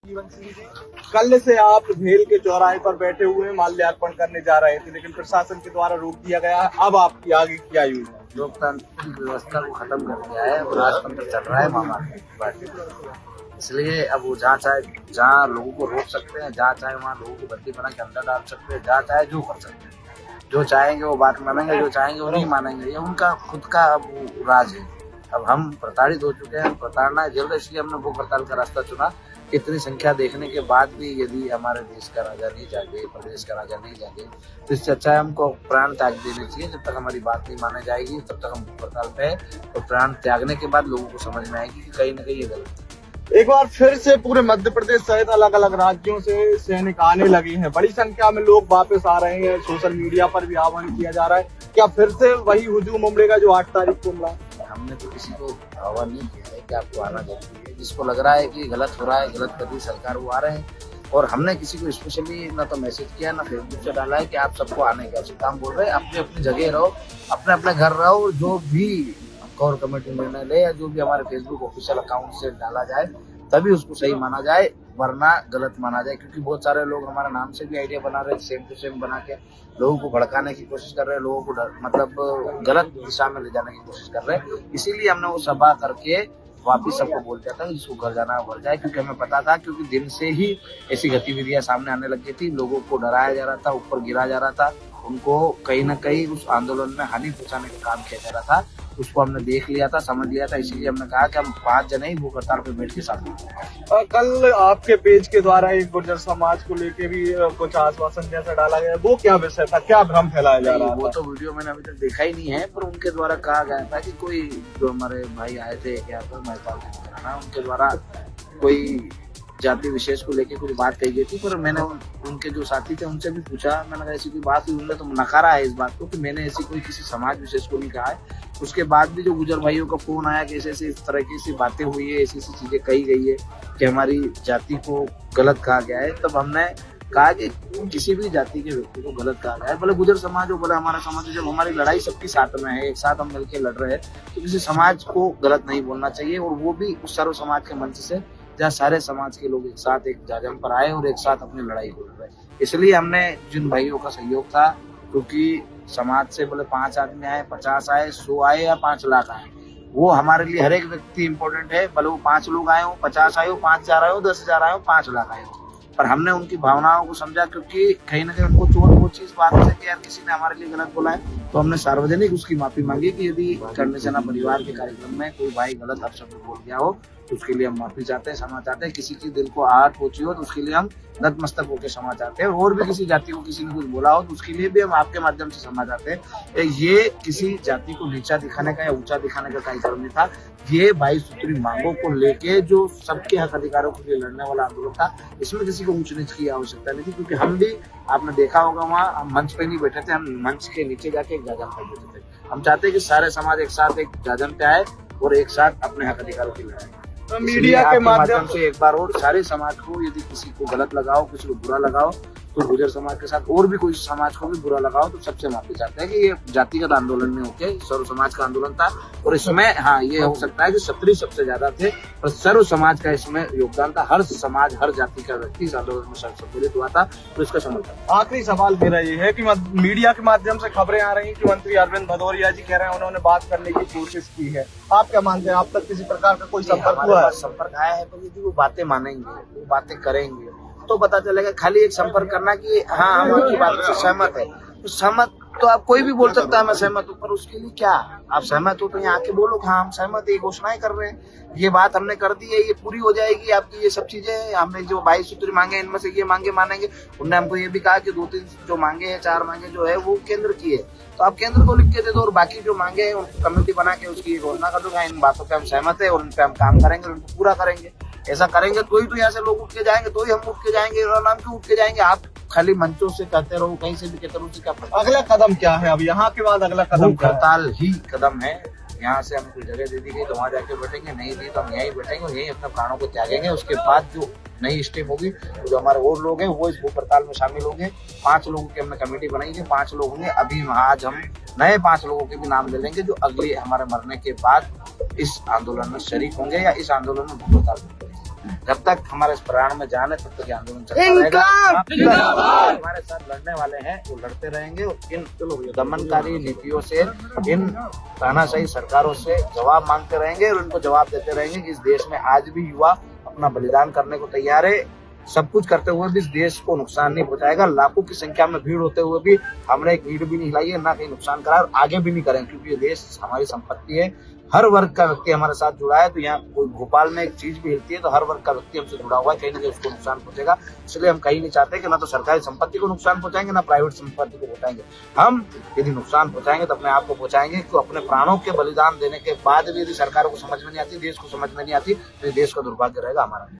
जीवन सिंह जी, कल से आप भेल के चौराहे पर बैठे हुए माल्यार्पण करने जा रहे थे, लेकिन प्रशासन के द्वारा रोक दिया गया है। अब आपकी आगे क्या योजना है? लोकतांत्रिक व्यवस्था को खत्म कर दिया है और राजतंत्र चल रहा है मामा पार्टी। इसलिए अब वो जहाँ लोगों को रोक सकते हैं, जहाँ चाहे वहाँ लोगों को बंदी बना के अंदर डाल सकते हैं, जहाँ चाहे जो कर सकते हैं। जो चाहेंगे वो बात मानेंगे, जो चाहेंगे वो नहीं मानेंगे। ये उनका खुद का अब राज है। अब हम प्रताड़ित हो चुके हैं, प्रताड़ना जल्द, इसलिए हमने भूख हड़ताल का रास्ता चुना। इतनी संख्या देखने के बाद भी यदि हमारे देश का राजा नहीं जागे, प्रदेश का राजा नहीं जागे, तो इससे अच्छा है हमको प्राण त्याग देने चाहिए। जब तक हमारी बात नहीं मानी जाएगी तब तक हम भूख हड़ताल पे हैं। और प्राण त्यागने के बाद लोगों को समझ में आएगी कि कहीं ना कहीं ये गलत है। एक बार फिर से पूरे मध्य प्रदेश सहित अलग अलग राज्यों से सैनिक आने लगे हैं, बड़ी संख्या में लोग वापस आ रहे हैं। सोशल मीडिया पर भी आह्वान किया जा रहा है, क्या फिर से वही हुजूम उमड़ेगा जो 8 तारीख को उमड़ा? हमने तो किसी को आह्वान नहीं किया है कि आपको आना जरूरी है। जिसको लग रहा है कि गलत हो रहा है, गलत कर रही सरकार, वो आ रहे हैं। और हमने किसी को स्पेशली ना तो मैसेज किया, ना फेसबुक से डाला है कि आप सबको आने का आवश्यकता। हम बोल रहे हैं अपने अपनी जगह रहो, अपने अपने घर रहो। जो भी कोर कमेटी निर्णय ले या जो भी हमारे फेसबुक ऑफिशियल अकाउंट से डाला जाए तभी उसको सही माना जाए, वरना गलत माना जाए। क्योंकि बहुत सारे लोग हमारे नाम से भी आइडिया बना रहे हैं, सेम टू सेम बना के लोगों को भड़काने की कोशिश कर रहे हैं, लोगों को मतलब गलत दिशा में ले जाने की कोशिश कर रहे हैं। इसीलिए हमने वो सभा करके वापिस सबको बोल दिया था जिसको घर जाना है घर जाए। क्योंकि हमें पता था, क्योंकि दिन से ही ऐसी गतिविधियां सामने आने लग गई थी। लोगों को डराया जा रहा था, ऊपर गिरा जा रहा था, उनको कहीं ना कहीं उस आंदोलन में हानि पहुंचाने का काम किया जा रहा था। उसको हमने देख लिया था, समझ लिया था। इसीलिए हमने कहा कि हम 5 जने ही भूख हड़ताल पे बैठ के साथ हैं। कल आपके पेज के द्वारा एक गुर्जर समाज को लेके भी कुछ आश्वासन जैसा डाला गया, वो क्या विषय था, क्या भ्रम फैलाया जा रहा था? वो तो वीडियो मैंने अभी तक देखा ही नहीं है, पर उनके द्वारा कहा गया था कि कोई जो हमारे भाई आए थे क्या महिपाल कराना, उनके द्वारा कोई जाति विशेष को लेके कुछ बात कही गई थी। पर मैंने उनके जो साथी थे उनसे भी पूछा, मैंने कहा ऐसी कोई बात हुई? उन्होंने तो नकारा है इस बात को कि मैंने ऐसी कोई किसी समाज विशेष को नहीं कहा है। उसके बाद भी जो गुजर भाइयों का फोन आया कि ऐसे इस तरह की सी बातें हुई है, ऐसी ऐसी चीजें कही गई है कि हमारी जाति को गलत कहा गया है, तब हमने कहा कि किसी भी जाति के व्यक्ति को गलत कहा गया है, भले गुजर समाज हो, भले हमारा समाज हो। जब हमारी लड़ाई सबकी साथ में है, एक साथ हम मिलकर लड़ रहे हैं, तो किसी समाज को गलत नहीं बोलना चाहिए। और वो भी उस सर्व समाज के मंच से जहाँ सारे समाज के लोग एक साथ एक जाजम पर आए और एक साथ अपनी लड़ाई को लड़ रहे। इसलिए हमने जिन भाइयों का सहयोग था, क्योंकि समाज से बोले 5 आदमी आए, 50 आए, 100 आए या 5 लाख आए, वो हमारे लिए हर एक व्यक्ति इंपॉर्टेंट है। भले वो 5 लोग आए हो, 50 आए हो, 5,000 आए हो, 10,000 आए हो, 5 लाख आए हो, पर हमने उनकी भावनाओं को समझा। क्योंकि कहीं ना कहीं उनको चोट वो चीज बात है कि यार किसी ने हमारे लिए गलत बोला है, तो हमने सार्वजनिक उसकी माफी मांगी कि यदि करने से ना परिवार के कार्यक्रम में कोई भाई गलत अपशब्द बोल गया हो तो उसके लिए हम माफी चाहते हैं, क्षमा चाहते हैं। किसी के दिल को आहट पहुंची हो तो उसके लिए हम नतमस्तक होकर क्षमा चाहते हैं। और भी किसी जाति को किसी ने कुछ बोला हो तो उसके लिए भी हम आपके माध्यम से क्षमा चाहते हैं। ये किसी जाति को नीचा दिखाने का या ऊंचा दिखाने का कार्यक्रम नहीं था। ये 22 सूत्री मांगों को लेके जो सबके हक अधिकारों के लिए लड़ने वाला आंदोलन था, इसमें किसी को ऊंच नीच की आवश्यकता नहीं थी। क्योंकि हम भी, आपने देखा होगा, वहाँ हम मंच पे नहीं बैठे थे, हम मंच के नीचे जाके एक जाजम पे बैठे थे। हम चाहते हैं कि सारे समाज एक साथ एक जाजम पे आए और एक साथ अपने हक अधिकारों की लड़ाई। तो मीडिया के माध्यम से एक बार और सारे समाज को, यदि किसी को गलत लगाओ, किसी को बुरा लगाओ, तो गुजर समाज के साथ और भी कोई समाज को भी बुरा लगाओ, तो सबसे माफी चाहते हैं कि ये जातिगत आंदोलन में होके सर्व समाज का आंदोलन था। और इसमें हाँ, ये हो सकता है कि क्षत्रिय सबसे ज्यादा थे, पर सर्व समाज का इसमें योगदान था। हर समाज, हर जाति का व्यक्ति इस आंदोलन में सम्मिलित हुआ था, तो इसका समर्थन। आखिरी सवाल मेरा ये है कि मीडिया के माध्यम से खबरें आ रही हैं कि मंत्री अरविंद भदौरिया जी कह रहे हैं उन्होंने बात करने की कोशिश की है। आप क्या मानते हैं, आप तक किसी प्रकार का कोई संपर्क हुआ है? संपर्क आया है, पर यदि वो बातें मानेंगे, वो बातें करेंगे, तो पता चलेगा। खाली एक संपर्क करना कि हाँ हम आपकी बात से सहमत है, तो सहमत तो आप कोई भी बोल सकता है मैं सहमत हूँ, पर उसके लिए क्या आप सहमत हो तो यहाँ आके बोलो हाँ हम सहमत है, ये घोषणाएं कर रहे हैं, ये बात हमने कर दी है, ये पूरी हो जाएगी आपकी ये सब चीजें। हमने जो 22 सूत्री मांगे, इनमें से ये मांगे मानेंगे। उन्होंने हमको ये भी कहा कि 2-3 जो मांगे हैं, 4 मांगे जो है वो केंद्र की है, तो आप केंद्र को लिख के दे दो। और बाकी जो मांगे हैं उनको कमेटी बना के उसकी घोषणा कर दो, इन बातों पे हम सहमत है और इन पे हम काम करेंगे और उनको पूरा करेंगे। ऐसा करेंगे तो ही तो यहाँ से लोग उठ के जाएंगे, तो ही हम उठ के जाएंगे। नाम क्यों उठ के जाएंगे? आप खाली मंचों से कहते रहो, कहीं से भी कहते रहो, उससे क्या फर्क? अगला कदम क्या है? अब यहाँ के बाद अगला कदम हड़ताल ही कदम है। यहाँ से हमें कोई जगह दे दी गई तो वहाँ जाके बैठेंगे, नहीं दी तो हम यहीं बैठेंगे और यहीं अपने प्राणों को त्यागेंगे। उसके बाद जो नई स्टेप होगी, तो जो हमारे और लोग हैं वो इस भूख हड़ताल में शामिल होंगे। 5 लोगों की हमने कमेटी बनाई है, 5 लोग होंगे। अभी आज हम नए 5 लोगों के भी नाम ले लेंगे जो अगले हमारे मरने के बाद इस आंदोलन में शरीक होंगे या इस आंदोलन में भूख हड़ताल करेंगे। जब तक हमारे इस प्राण में जान है तब तक ये आंदोलन चलता रहेगा। हमारे साथ लड़ने वाले हैं वो लड़ते रहेंगे और इन दमनकारी नीतियों से, इन तानाशाही सरकारों से जवाब मांगते रहेंगे और उनको जवाब देते रहेंगे कि इस देश में आज भी युवा अपना बलिदान करने को तैयार है। सब कुछ करते हुए भी इस देश को नुकसान नहीं पहुंचाएगा। लाखों की संख्या में भीड़ होते हुए भी हमने एक ईंट भी नहीं हिलाई है, ना कहीं नुकसान करा और आगे भी नहीं करेंगे, क्योंकि ये देश हमारी संपत्ति है। हर वर्ग का व्यक्ति हमारे साथ जुड़ा है। तो यहाँ कोई भोपाल में एक चीज भी हिलती है तो हर वर्ग का व्यक्ति हमसे जुड़ा हुआ है, कहीं ना कहीं उसको नुकसान पहुंचेगा। इसलिए हम कहीं नहीं चाहते कि ना तो सरकारी संपत्ति को नुकसान पहुंचाएंगे, ना प्राइवेट संपत्ति को पहुंचाएंगे। हम यदि नुकसान पहुंचाएंगे तो अपने आप को पहुंचाएंगे। तो अपने प्राणों के बलिदान देने के बाद भी यदि सरकारों को समझ में नहीं आती, देश को समझ में नहीं आती, तो देश का दुर्भाग्य रहेगा हमारा।